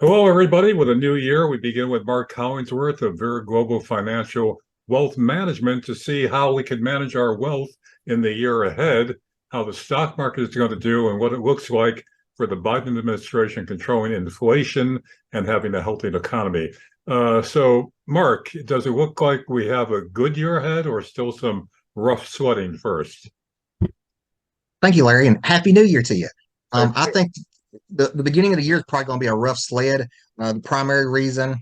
Hello, everybody. With a new year, we begin with Mark Collinsworth of Vere Global Financial Wealth Management to see how we can manage our wealth in the year ahead, how the stock market is going to do, and what it looks like for the Biden administration controlling inflation and having a healthy economy. So, Mark, does it look like we have a good year ahead or still some rough sledding first? Thank you, Larry, and Happy New Year to you. Thank I you. think the beginning of the year is probably going to be a rough sled. The primary reason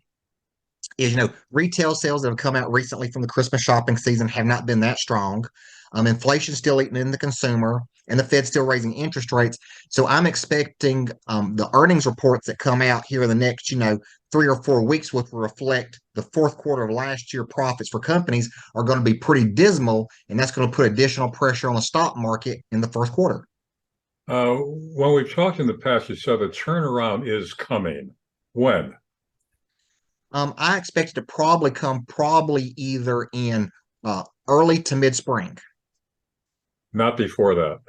is, retail sales that have come out recently from the Christmas shopping season have not been that strong. Inflation still eating in the consumer, and the Fed's still raising interest rates. So I'm expecting the earnings reports that come out here in the next, 3 or 4 weeks, which will reflect the fourth quarter of last year profits for companies, are going to be pretty dismal, and that's going to put additional pressure on the stock market in the first quarter. When we've talked in the past, you said the turnaround is coming. When? I expect it to probably come probably either in early to mid spring, Not before that.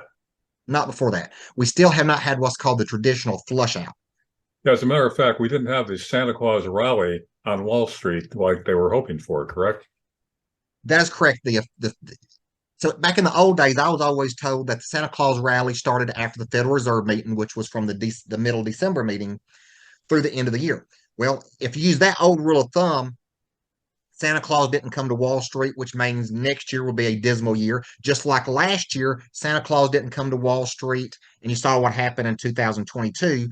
not before that. We still have not had what's called the traditional flush out. Yeah, as a matter of fact, we didn't have the Santa Claus rally on Wall Street like they were hoping for, correct? That is correct. So back in the old days, I was always told that the Santa Claus rally started after the Federal Reserve meeting, which was from the middle December meeting through the end of the year. Well, if you use that old rule of thumb, Santa Claus didn't come to Wall Street, which means next year will be a dismal year. Just like last year, Santa Claus didn't come to Wall Street, and you saw what happened in 2022.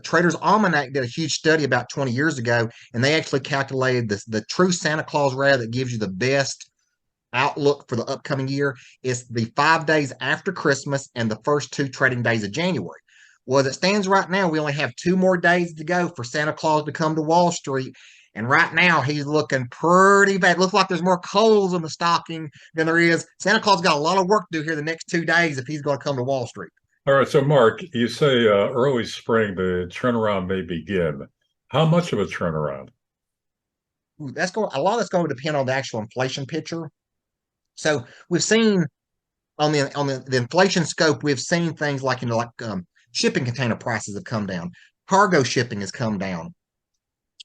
Traders Almanac did a huge study about 20 years ago, and they actually calculated the true Santa Claus rally that gives you the best outlook for the upcoming year is the 5 days after Christmas and the first two trading days of January. Well, as it stands right now, we only have 2 more days to go for Santa Claus to come to Wall Street. And right now, he's looking pretty bad. Looks like there's more coals in the stocking than there is. Santa Claus got a lot of work to do here the next 2 days if he's going to come to Wall Street. All right, so Mark, you say early spring the turnaround may begin. How much of a turnaround? That's going. A lot of that's going to depend on the actual inflation picture. So we've seen on the inflation scope, we've seen things like shipping container prices have come down, cargo shipping has come down.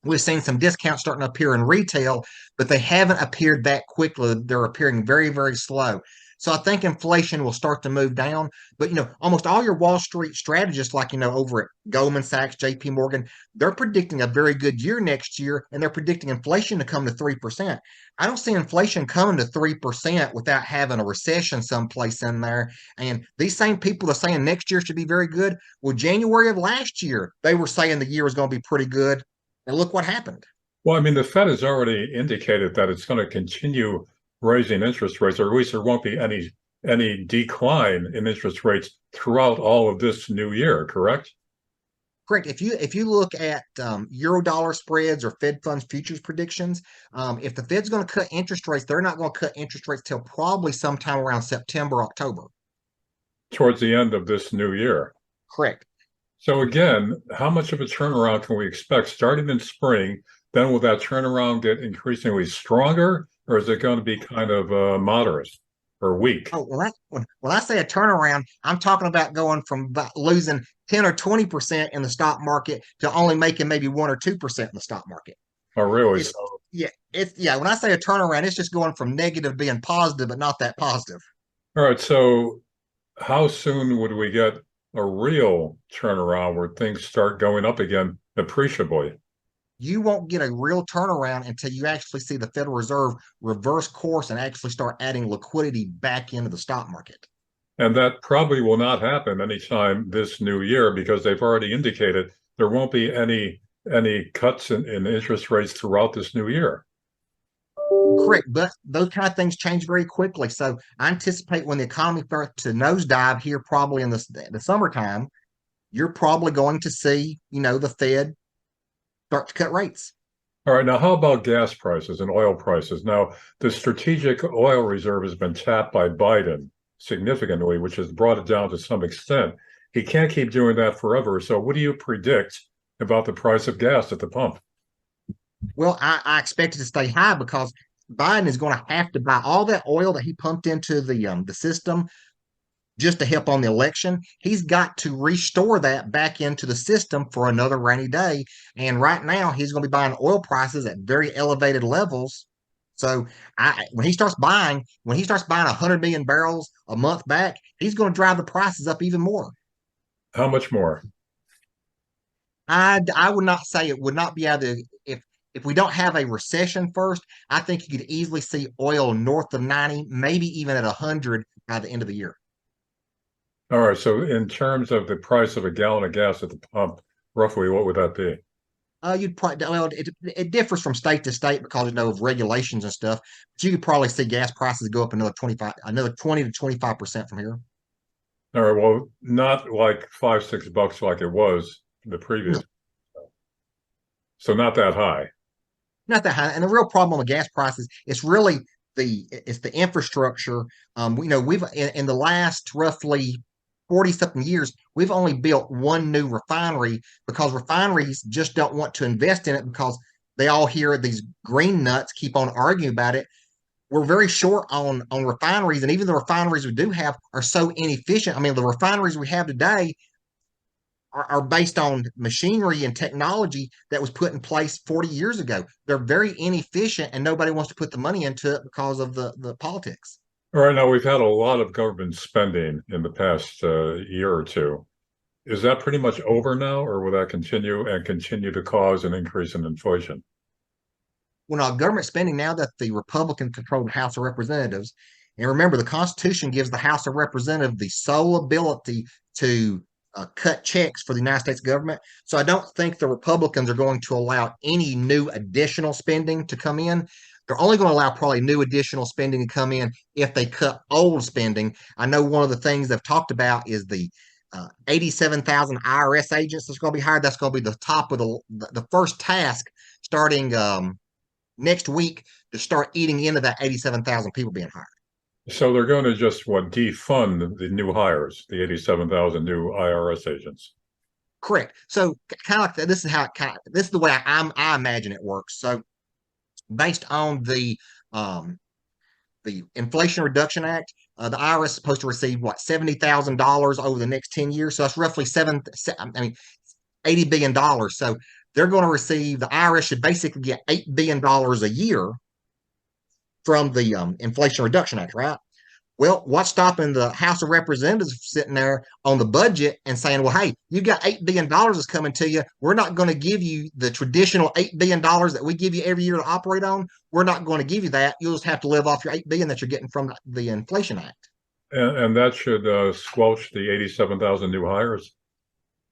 We've seen some discounts starting to appear in retail, but they haven't appeared that quickly. They're appearing very, very slow. So I think inflation will start to move down. But almost all your Wall Street strategists, like over at Goldman Sachs, JP Morgan, they're predicting a very good year next year, and they're predicting inflation to come to 3%. I don't see inflation coming to 3% without having a recession someplace in there. And these same people are saying next year should be very good. Well, January of last year, they were saying the year was going to be pretty good. And look what happened. Well, I mean, the Fed has already indicated that it's going to continue raising interest rates, or at least there won't be any decline in interest rates throughout all of this new year, correct? Correct. If you look at euro dollar spreads or Fed funds futures predictions, if the Fed's going to cut interest rates, they're not going to cut interest rates till probably sometime around September, October. Towards the end of this new year. Correct. So again, how much of a turnaround can we expect starting in spring? Then will that turnaround get increasingly stronger, or is it going to be kind of moderate or weak? Oh, when I say a turnaround, I'm talking about going from losing 10 or 20% in the stock market to only making maybe 1 or 2% in the stock market. Oh, really? It's yeah, when I say a turnaround, it's just going from negative being positive, but not that positive. All right. So how soon would we get a real turnaround where things start going up again appreciably? You won't get a real turnaround until you actually see the Federal Reserve reverse course and actually start adding liquidity back into the stock market. And that probably will not happen anytime this new year because they've already indicated there won't be any cuts in interest rates throughout this new year. Correct, but those kind of things change very quickly. So I anticipate when the economy starts to nosedive here, probably in the summertime, you're probably going to see, the Fed start to cut rates. All right, now how about gas prices and oil prices? Now, the strategic oil reserve has been tapped by Biden significantly, which has brought it down to some extent. He can't keep doing that forever. So, what do you predict about the price of gas at the pump? Well, I expect it to stay high because Biden is going to have to buy all that oil that he pumped into the system. just to help on the election. He's got to restore that back into the system for another rainy day. And right now, he's going to be buying oil prices at very elevated levels. So when he starts buying 100 million barrels a month back, he's going to drive the prices up even more. How much more? I would not say it would not be out of the if we don't have a recession first. I think you could easily see oil north of 90, maybe even at 100 by the end of the year. All right. So in terms of the price of a gallon of gas at the pump, roughly what would that be? You'd probably well, it differs from state to state because of regulations and stuff. But you could probably see gas prices go up another 20 to 25% from here. All right. Well, not like $5, $6 like it was the No, previous. So not that high. not that high. And the real problem with gas prices is really the infrastructure. We've in the last roughly 40 something years, we've only built one new refinery because refineries just don't want to invest in it because they all hear these green nuts keep on arguing about it. We're very short on refineries, and even the refineries we do have are so inefficient. I mean, the refineries we have today are based on machinery and technology that was put in place 40 years ago. They're very inefficient, and nobody wants to put the money into it because of the politics. All right. Now we've had a lot of government spending in the past year or two. Is that pretty much over now, or will that continue to cause an increase in inflation? When government spending now that the Republican controlled House of Representatives, and remember, the Constitution gives the House of Representatives the sole ability to cut checks for the United States government. So I don't think the Republicans are going to allow any new additional spending to come in. They're only going to allow probably new additional spending to come in if they cut old spending. I know one of the things they've talked about is the 87,000 IRS agents that's going to be hired. That's going to be the top of the first task starting next week to start eating into that 87,000 people being hired. So they're going to just defund the new hires, the 87,000 new IRS agents. Correct. So kind of like this is this is the way I imagine it works. So based on the Inflation Reduction Act, the IRS is supposed to receive what $70,000 over the next 10 years. So that's roughly $80 billion. So they're going to receive the IRS should basically get $8 billion a year from the Inflation Reduction Act, right? Well, what's stopping the House of Representatives sitting there on the budget and saying, well, hey, you got $8 billion that's coming to you. We're not going to give you the traditional $8 billion that we give you every year to operate on. We're not going to give you that. You'll just have to live off your $8 billion that you're getting from the Inflation Act. And that should squelch the 87,000 new hires.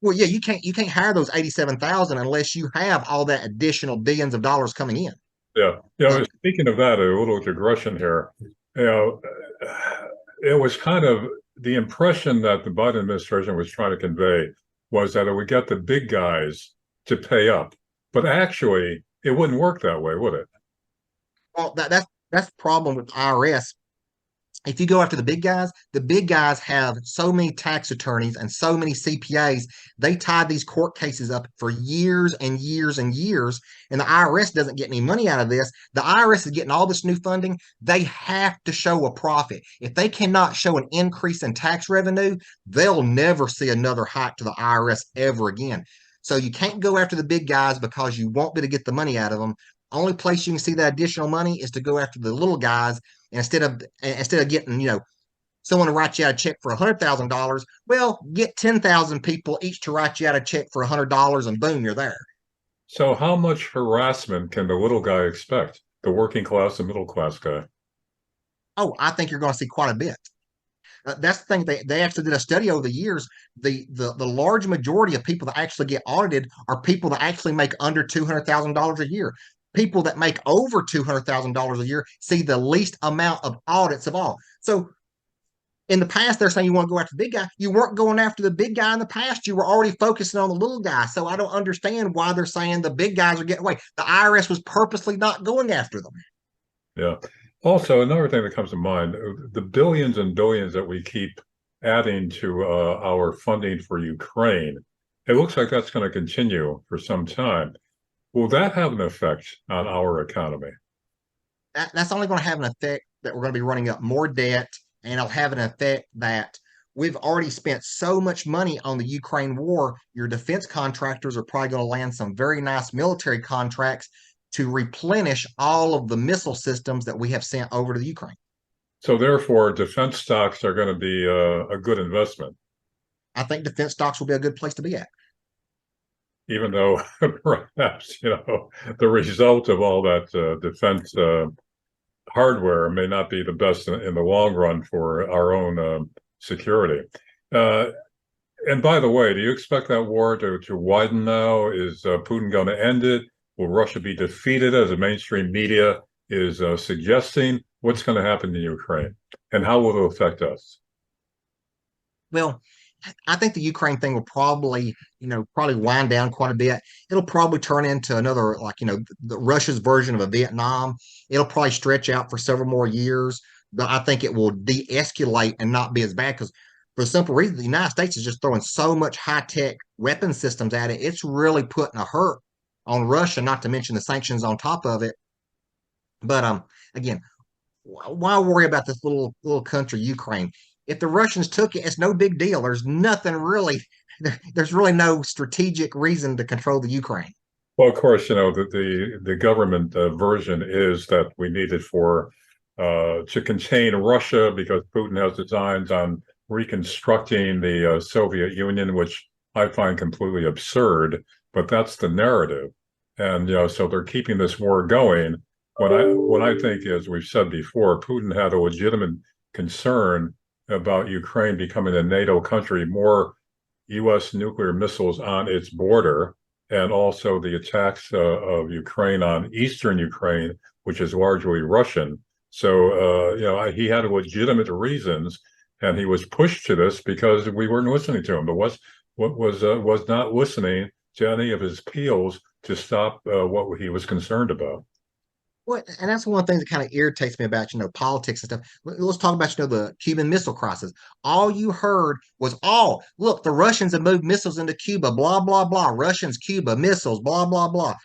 Well, yeah, you can't hire those 87,000 unless you have all that additional billions of dollars coming in. Yeah. Speaking of that, a little digression here. You know, it was kind of the impression that the Biden administration was trying to convey was that it would get the big guys to pay up. But actually, it wouldn't work that way, would it? Well, that's the problem with IRS. If you go after the big guys have so many tax attorneys and so many CPAs. They tie these court cases up for years and years and years, and the IRS doesn't get any money out of this. The IRS is getting all this new funding. They have to show a profit. If they cannot show an increase in tax revenue, they'll never see another hike to the IRS ever again. So you can't go after the big guys because you won't be able to get the money out of them. Only place you can see that additional money is to go after the little guys. And instead of getting someone to write you out a check for $100,000, well, get 10,000 people each to write you out a check for $100, and boom, you're there. So how much harassment can the little guy expect? The working class and middle class guy? Oh, I think you're going to see quite a bit. That's the thing. They actually did a study over the years. The large majority of people that actually get audited are people that actually make under $200,000 a year. People that make over $200,000 a year see the least amount of audits of all. So in the past, they're saying you want to go after the big guy. You weren't going after the big guy in the past. You were already focusing on the little guy. So I don't understand why they're saying the big guys are getting away. The IRS was purposely not going after them. Yeah. Also, another thing that comes to mind, the billions and billions that we keep adding to our funding for Ukraine, it looks like that's going to continue for some time. Will that have an effect on our economy? That's only going to have an effect that we're going to be running up more debt, and it'll have an effect that we've already spent so much money on the Ukraine war. Your defense contractors are probably going to land some very nice military contracts to replenish all of the missile systems that we have sent over to the Ukraine. So therefore, defense stocks are going to be a good investment, I think defense stocks will be a good place to be at. even though perhaps the result of all that defense hardware may not be the best in the long run for our own security. Uh, and by the way, do you expect that war to widen now? Is Putin going to end it? Will Russia be defeated, as the mainstream media is suggesting? What's going to happen in Ukraine, and how will it affect us? Well, I think the Ukraine thing will probably wind down quite a bit. It'll probably turn into another, like, the Russia's version of a Vietnam. It'll probably stretch out for several more years, but I think it will de-escalate and not be as bad because for the simple reason the United States is just throwing so much high-tech weapon systems at it. It's really putting a hurt on Russia, not to mention the sanctions on top of it. But again, why worry about this little country, Ukraine? If the Russians took it, it's no big deal. There's nothing really. There's really no strategic reason to control the Ukraine. Well, of course, the government version is that we need it for to contain Russia because Putin has designs on reconstructing the Soviet Union, which I find completely absurd. But that's the narrative, and so they're keeping this war going. What I think, as we've said before, Putin had a legitimate concern about Ukraine becoming a NATO country, more U.S. nuclear missiles on its border, and also the attacks of Ukraine on eastern Ukraine, which is largely Russian. So, he had legitimate reasons, and he was pushed to this because we weren't listening to him. But was not listening to any of his appeals to stop what he was concerned about. Well, and that's one of the things that kind of irritates me about politics and stuff. Let's talk about the Cuban Missile Crisis. All you heard was, "Oh, look, the Russians have moved missiles into Cuba." Blah blah blah. Russians, Cuba, missiles. Blah blah blah.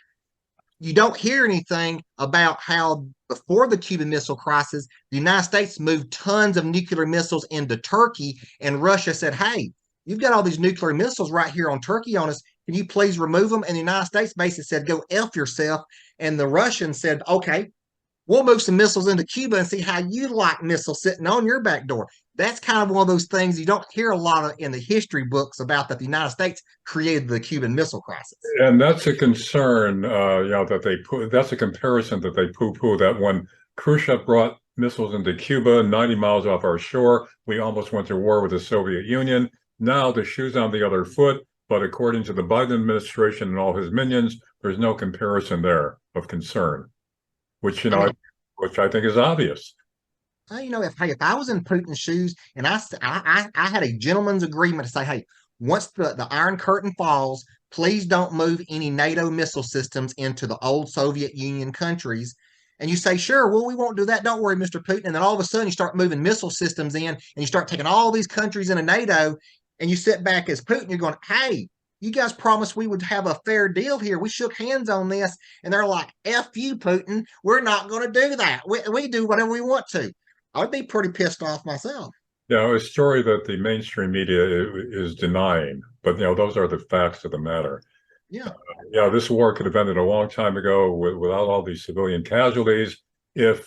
You don't hear anything about how before the Cuban Missile Crisis, the United States moved tons of nuclear missiles into Turkey, and Russia said, "Hey, you've got all these nuclear missiles right here on Turkey on us. Can you please remove them?" And the United States basically said, "Go F yourself." And the Russians said, "Okay, we'll move some missiles into Cuba and see how you like missiles sitting on your back door." That's kind of one of those things you don't hear a lot of in the history books about, that the United States created the Cuban Missile Crisis. And that's a concern, that they put. That's a comparison that they poo-poo. That when Khrushchev brought missiles into Cuba, 90 miles off our shore, we almost went to war with the Soviet Union. Now the shoe's on the other foot. But according to the Biden administration and all his minions, there's no comparison there of concern, which which I think is obvious. If I was in Putin's shoes and I had a gentleman's agreement to say, "Hey, once the Iron Curtain falls, please don't move any NATO missile systems into the old Soviet Union countries." And you say, "Sure, well, we won't do that. Don't worry, Mr. Putin." And then all of a sudden you start moving missile systems in and you start taking all these countries into NATO, and you sit back as Putin, you're going, "Hey, you guys promised we would have a fair deal here. We shook hands on this." And they're like, "F you, Putin. We're not going to do that. We do whatever we want to." I would be pretty pissed off myself. A story that the mainstream media is denying, but those are the facts of the matter. Yeah. This war could have ended a long time ago without all these civilian casualties if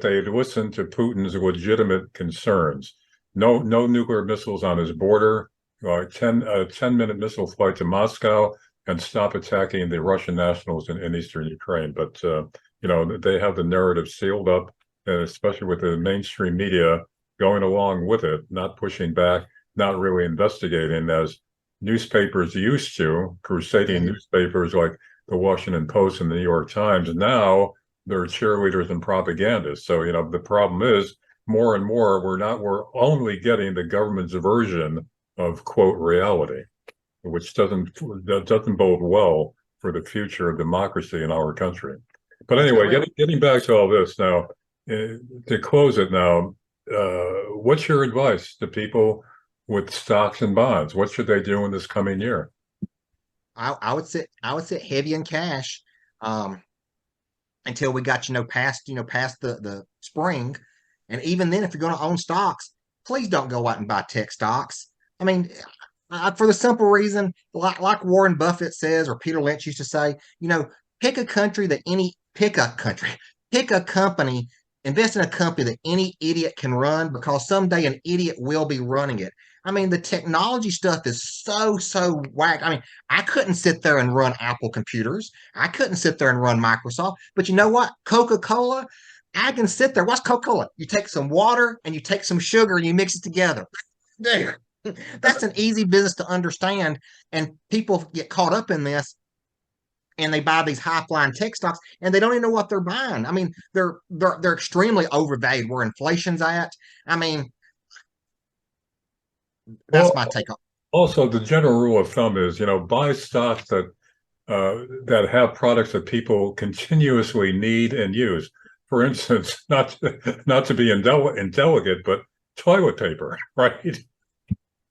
they had listened to Putin's legitimate concerns. No nuclear missiles on his border, 10-minute missile flight to Moscow, and stop attacking the Russian nationals in eastern Ukraine. But they have the narrative sealed up, and especially with the mainstream media going along with it, not pushing back, not really investigating as newspapers used to, crusading newspapers like the Washington Post and the New York Times. Now they're cheerleaders and propagandists. So, the problem is more and more we're only getting the government's version of quote reality, which doesn't bode well for the future of democracy in our country. But anyway, getting back to all this now, to close it now, what's your advice to people with stocks and bonds? What should they do in this coming year? I would sit heavy in cash until we got past the spring. And even then, if you're going to own stocks, please don't go out and buy tech stocks. I mean, for the simple reason, like Warren Buffett says, or Peter Lynch used to say, pick a country that any pick a country, pick a company, invest in a company that any idiot can run, because someday an idiot will be running it. I mean, the technology stuff is so whack. I mean, I couldn't sit there and run Apple computers. I couldn't sit there and run Microsoft. But you know what? Coca-Cola, I can sit there. What's Coca-Cola? You take some water and you take some sugar and you mix it together. There. That's an easy business to understand. And people get caught up in this and they buy these high flying tech stocks and they don't even know what they're buying. I mean, they're extremely overvalued where inflation's at. I mean, that's Well, my take on. also the general rule of thumb is, buy stocks that have products that people continuously need and use. For instance, not to be indelicate, but toilet paper, right?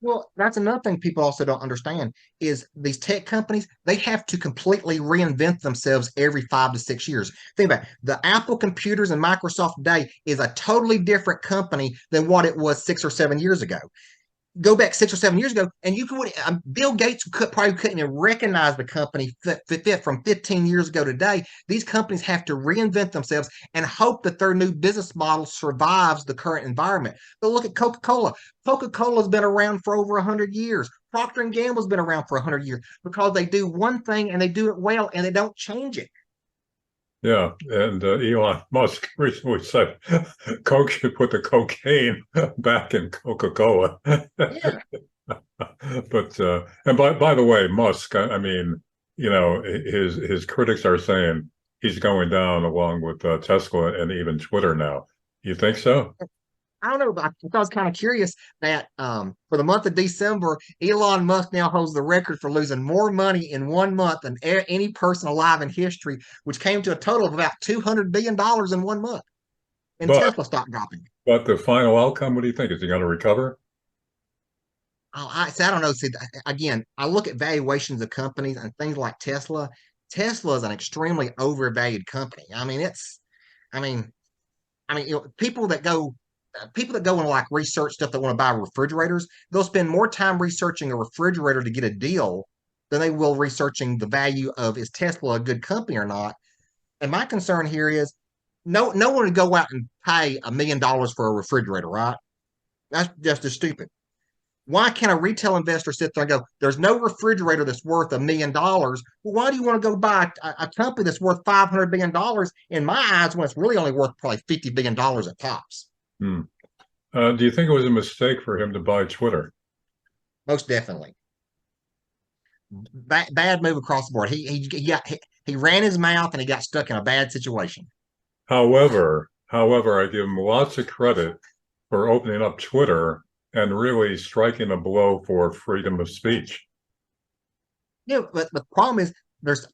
Well, that's another thing people also don't understand is these tech companies, they have to completely reinvent themselves every 5 to 6 years. Think about it. The Apple computers and Microsoft today is a totally different company than what it was 6 or 7 years ago. Go back 6 or 7 years ago, and you could Bill Gates probably couldn't even recognize the company from 15 years ago today. These companies have to reinvent themselves and hope that their new business model survives the current environment. But look at Coca-Cola. Coca-Cola's been around for over 100 years. Procter and Gamble's been around for 100 years because they do one thing and they do it well and they don't change it. Yeah, and Elon Musk recently said Coke should put the cocaine back in Coca-Cola. Yeah. But and by the way, Musk, I mean, his critics are saying he's going down along with Tesla and even Twitter now. You think so? I don't know, but I thought I was kind of curious that for the month of December, Elon Musk now holds the record for losing more money in 1 month than any person alive in history, which came to a total of about $200 billion in 1 month in But Tesla stock dropping. but the final outcome, what do you think? Is he going to recover? I don't know. See, again, I look at valuations of companies and things like Tesla. Tesla is an extremely overvalued company. I mean, people that go and like research stuff that want to buy refrigerators, they'll spend more time researching a refrigerator to get a deal than they will researching the value of is Tesla a good company or not. And my concern here is no one would go out and pay $1 million for a refrigerator, right? That's just as stupid. Why can't a retail investor sit there and go, there's no refrigerator that's worth $1 million? Well, why do you want to go buy a company that's worth $500 billion in my eyes when it's really only worth probably $50 billion at tops? Hmm. Do you think it was a mistake for him to buy Twitter? Most definitely. Bad move across the board. He ran his mouth and he got stuck in a bad situation. However, I give him lots of credit for opening up Twitter and really striking a blow for freedom of speech. Yeah, but the problem is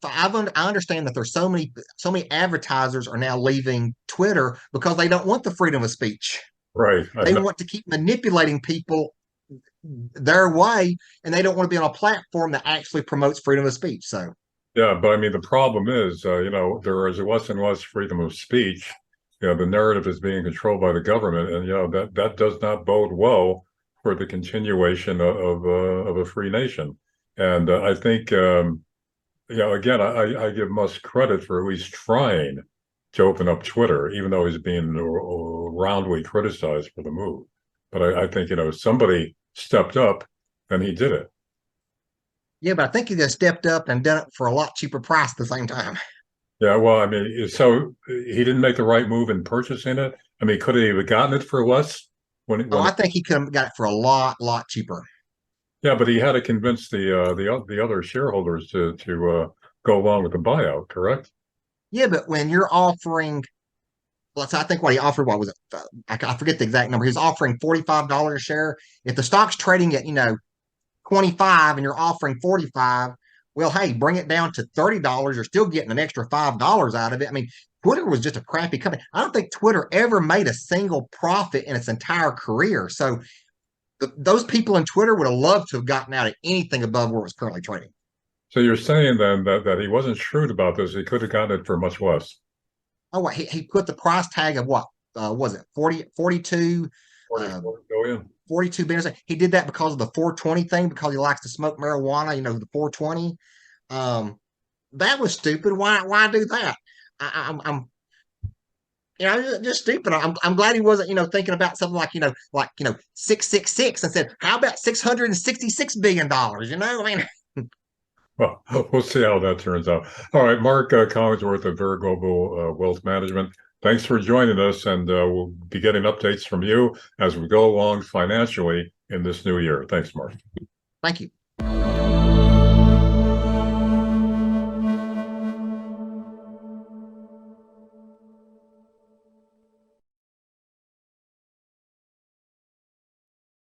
I understand that there's so many advertisers are now leaving Twitter because they don't want the freedom of speech. Right. They want to keep manipulating people their way, and they don't want to be on a platform that actually promotes freedom of speech. So Yeah, but I mean, the problem is, there is less and less freedom of speech. The narrative is being controlled by the government, and that does not bode well for the continuation of a free nation. And I think, again, I give Musk credit for at least trying to open up Twitter, even though he's being roundly criticized for the move. But I think, somebody stepped up and he did it. yeah, but I think he just stepped up and done it for a lot cheaper price at the same time. Yeah, well, I mean, so he didn't make the right move in purchasing it. I mean, could he have gotten it for less Oh, when I think he could have got it for a lot cheaper. yeah, but he had to convince the other shareholders to go along with the buyout, correct? Yeah, but when you're offering, let's I think what he offered, what was it? I forget the exact number. He was offering $45 a share. If the stock's trading at 25 and you're offering 45, well, hey, bring it down to $30. You're still getting an extra $5 out of it. I mean, Twitter was just a crappy company. I don't think Twitter ever made a single profit in its entire career. So those people in Twitter would have loved to have gotten out at anything above where it was currently trading. So you're saying then that he wasn't shrewd about this. He could have gotten it for much less. Oh, he put the price tag of what was it 42 44 billion. 42 billion. He did that because of the 420 thing, because he likes to smoke marijuana, the 420. That was stupid. Why do that? I'm just stupid. I'm glad he wasn't, thinking about something like, 666 and said, how about $666 billion? I mean, Well, we'll see how that turns out. All right, Mark Collinsworth of Vere Global Wealth Management. Thanks for joining us, and we'll be getting updates from you as we go along financially in this new year. Thanks, Mark. thank you.